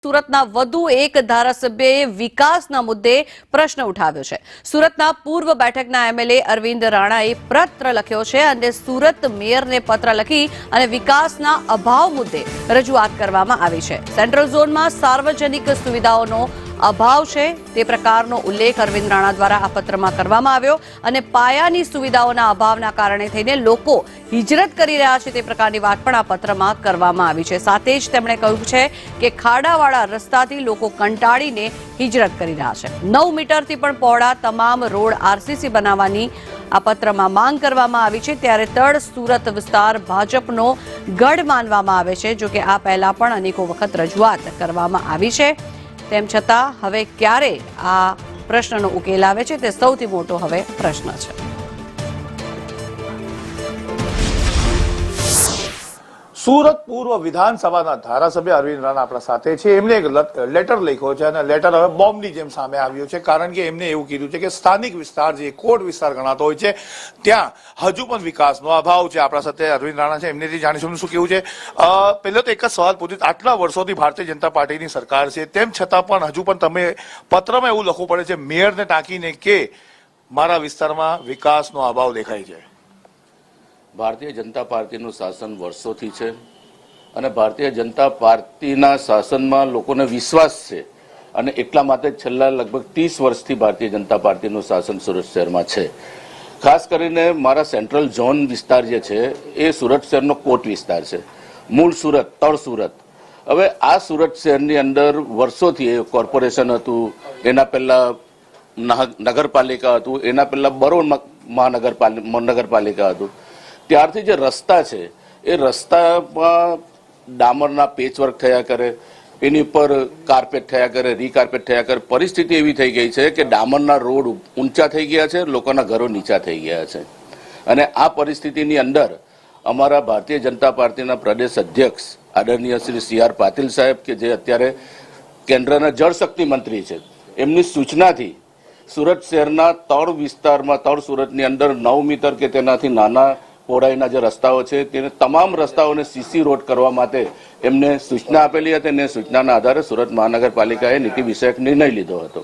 સુરતના વધુ એક ધારાસભ્યએ વિકાસના મુદ્દે પ્રશ્ન ઉઠાવ્યો છે। સુરતના પૂર્વ બેઠકના એમએલએ અરવિંદ રાણાએ પત્ર લખ્યો છે અને સુરત મેયરને પત્ર લખી અને વિકાસના અભાવ મુદ્દે રજૂઆત કરવામાં આવી છે। સેન્ટ્રલ ઝોનમાં સાર્વજનિક સુવિધાઓનો અભાવ છે તે પ્રકારનો ઉલ્લેખ અરવિંદ રાણા દ્વારા આ પત્રમાં કરવામાં આવ્યો અને પાયાની સુવિધાઓના અભાવના કારણે થઈને લોકો હિજરત કરી રહ્યા છે તે પ્રકારની વાત પણ આ પત્રમાં કરવામાં આવી છે। સાથે જ તેમણે કહ્યું છે કે ખાડાવાળા રસ્તાથી લોકો કંટાળીને હિજરત કરી રહ્યા છે। 9 મીટરથી પણ પહોળા તમામ રોડ આરસીસી બનાવવાની આ પત્રમાં માંગ કરવામાં આવી છે। ત્યારે તળ સુરત વિસ્તાર ભાજપનો ગઢ માનવામાં આવે છે। જો કે આ પહેલા પણ અનેકો વખત રજૂઆત કરવામાં આવી છે। તેમ છતાં હવે ક્યારે આ પ્રશ્નનો ઉકેલ આવે છે તે સૌથી મોટો હવે પ્રશ્ન છે। સુરત પૂર્વ વિધાનસભાના ધારાસભ્ય અરવિંદ રાણા આપણા સાથે છે। એમને એક લેટર લખ્યો છે અને લેટર હવે બોમ્બની જેમ સામે આવ્યો છે, કારણ કે એમને એવું કીધું છે કે સ્થાનિક વિસ્તાર જે કોટ વિસ્તાર ગણાતો હોય છે ત્યાં હજુ પણ વિકાસનો અભાવ છે। આપણા સાથે અરવિંદ રાણા છે, એમનેથી જાણીશું શું કેવું છે। પહેલો તો એક જ સવાલ પૂછું, આટલા વર્ષોથી ભારતીય જનતા પાર્ટીની સરકાર છે, તેમ છતાં પણ હજુ પણ તમે પત્રમાં એવું લખવું પડે છે મેયરને ટાંકીને કે મારા વિસ્તારમાં વિકાસનો અભાવ દેખાય છે। ભારતીય જનતા પાર્ટીનું શાસન વર્ષોથી છે અને ભારતીય જનતા પાર્ટીના શાસનમાં લોકોને વિશ્વાસ છે અને એટલા માટે છેલ્લા લગભગ 30 વર્ષથી ભારતીય જનતા પાર્ટીનું શાસન સુરત શહેરમાં છે। ખાસ કરીને મારા સેન્ટ્રલ ઝોન વિસ્તાર જે છે એ સુરત શહેરનો કોટ વિસ્તાર છે, મૂળ સુરત, તળ સુરત। હવે આ સુરત શહેરની અંદર વર્ષોથી કોર્પોરેશન હતું, એના પહેલા નગરપાલિકા હતું, એના પહેલા બરોડ મહાનગરપાલિકા હતું। ત્યારથી જે રસ્તા છે એ રસ્તામાં ડામરના પેચવર્ક થયા કરે, એની ઉપર કાર્પેટ થયા કરે, રીકાર્પેટ થયા કરે। પરિસ્થિતિ એવી થઈ ગઈ છે કે ડામરના રોડ ઊંચા થઈ ગયા છે, લોકોના ઘરો નીચા થઈ ગયા છે। અને આ પરિસ્થિતિની અંદર અમારા ભારતીય જનતા પાર્ટીના પ્રદેશ અધ્યક્ષ આદરણીય શ્રી CR પાટીલ સાહેબ કે જે અત્યારે કેન્દ્રના જળશક્તિ મંત્રી છે, એમની સૂચનાથી સુરત શહેરના તળ વિસ્તારમાં, તળ સુરતની અંદર 9 મીટર કે તેનાથી નાના પહોળાઈના જે રસ્તાઓ છે તેને તમામ રસ્તાઓને સીસી રોડ કરવા માટે એમને સૂચના આપેલી હતી અને સૂચનાના આધારે સુરત મહાનગરપાલિકાએ નીતિ વિષયક નિર્ણય લીધો હતો।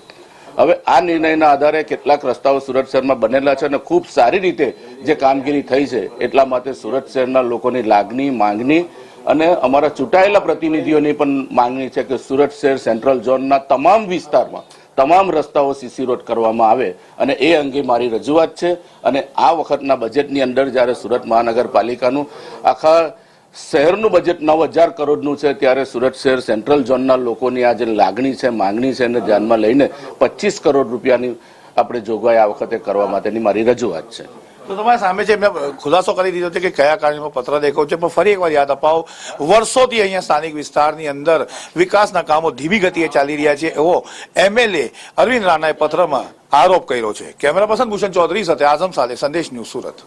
હવે આ નિર્ણયના આધારે કેટલાક રસ્તાઓ સુરત શહેરમાં બનેલા છે અને ખૂબ સારી રીતે જે કામગીરી થઈ છે, એટલા માટે સુરત શહેરના લોકોની લાગણી, માંગણી અને અમારા ચૂંટાયેલા પ્રતિનિધિઓની પણ માંગણી છે કે સુરત શહેર સેન્ટ્રલ ઝોનના તમામ વિસ્તારમાં તમામ રસ્તાઓ સીસી રોડ કરવામાં આવે અને એ અંગે મારી રજૂઆત છે। અને આ વખતના બજેટની અંદર જ્યારે સુરત મહાનગરપાલિકાનું આખા શહેરનું બજેટ 9,000 કરોડનું છે, ત્યારે સુરત શહેર સેન્ટ્રલ ઝોનના લોકોની આ જે લાગણી છે, માંગણી છે એને ધ્યાનમાં લઈને 25 કરોડ રૂપિયાની આપણે જોગવાઈ આ વખતે કરવા માટેની મારી રજૂઆત છે। તો તમારી સામે છે, એમને ખુલાસો કરી દીધો છે કે કયા કાર્યમાં પત્ર દેખાવ છે, પણ ફરી એકવાર યાદ અપાવો, વર્ષોથી અહીંયા સ્થાનિક વિસ્તારની અંદર વિકાસના કામો ધીમી ગતિએ ચાલી રહ્યા છે એવો એમએલએ અરવિંદ રાણાએ પત્રમાં આરોપ કર્યો છે। કેમેરા પર્સન ભૂષણ ચૌધરી સાથે આઝમ સાલે, સંદેશ ન્યૂઝ, સુરત।